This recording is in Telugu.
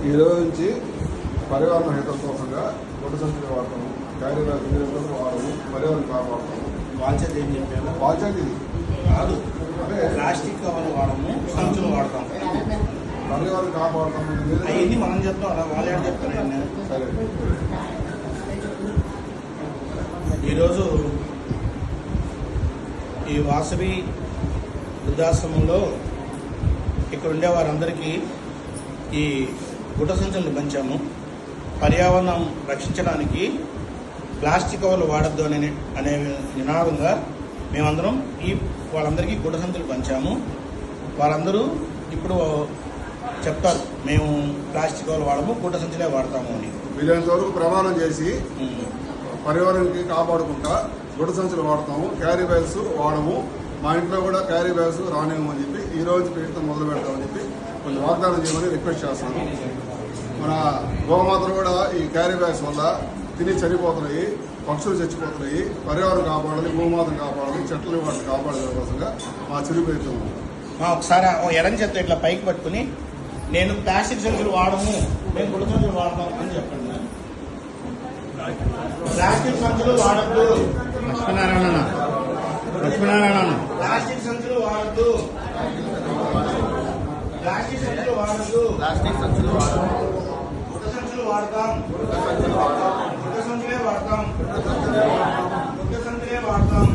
ఈరోజు నుంచి పర్యావరణ హితం కోసంగా గుడ్డ సంచులు వాడతాము, క్యారీ బ్యాగ్ వాడము, పర్యావరణ కాపాడతాము. బాధ్యత ఏం చెప్పారు? బాధ్యత ఇది కాదు, అంటే ప్లాస్టిక్ కవర్లు వాడము, సంచులు వాడతాం, పర్యావరణ కాపాడతాము. అవన్నీ మనం చెప్తాం, అలా వాళ్ళు ఏం చెప్తారు? సరే, ఈరోజు ఈ వాసవి వృద్ధాశ్రమంలో ఇక్కడ ఉండే వారందరికీ ఈ గుడ్డ సంచులను పంచాము. పర్యావరణం రక్షించడానికి ప్లాస్టిక్ కవర్లు వాడద్దు అనే నినాదంగా మేమందరం వాళ్ళందరికీ గుడ్డ సంచులు పంచాము. వారందరూ ఇప్పుడు చెప్తారు, మేము ప్లాస్టిక్ కవర్లు వాడము, గుడ్డ సంచులే వాడతాము అని. వీలైనంత వరకు ప్రమాణం చేసి పర్యావరణానికి కాపాడుకుంటా గుడ్డ సంచులు వాడతాము, క్యారీ బ్యాగ్స్ వాడము. మా ఇంట్లో కూడా క్యారీ బ్యాగ్స్ రానివ్వమని చెప్పి ఈ రోజు ప్రయత్నం మొదలు పెడతామని చెప్పి కొంచెం వాగ్దానం చేయమని రిక్వెస్ట్ చేస్తాను. మన గోమాతలు కూడా ఈ క్యారీ బ్యాగ్స్ వల్ల తిని చనిపోతున్నాయి, పక్షులు చచ్చిపోతున్నాయి. పర్యావరణం కాపాడాలి, గోమాతను కాపాడాలి, చెట్లని వాటిని కాపాడే కోసంగా మా చిరు ప్రయత్నం. ఒకసారి ఎడం చేత్తో ఇట్లా పైకి పట్టుకుని, నేను ప్లాస్టిక్ సంచులు వాడము, మేము గుడ్డ సంచులు వాడతాం అని చెప్పండి. ప్లాస్టిక్ సంచులు వాడద్దు, లక్ష్మీనారాయణ ప్లాస్టిక్ సంచులు వాడద్దు, ప్లాస్టిక్ సంచులు వాడద్దు, ప్లాస్టిక్ సంచులు గుడ్డ సంచులు వాడతాం, గుడ్డ సంచులే వాడతాం, గుడ్డ సంచులే వాడతాం.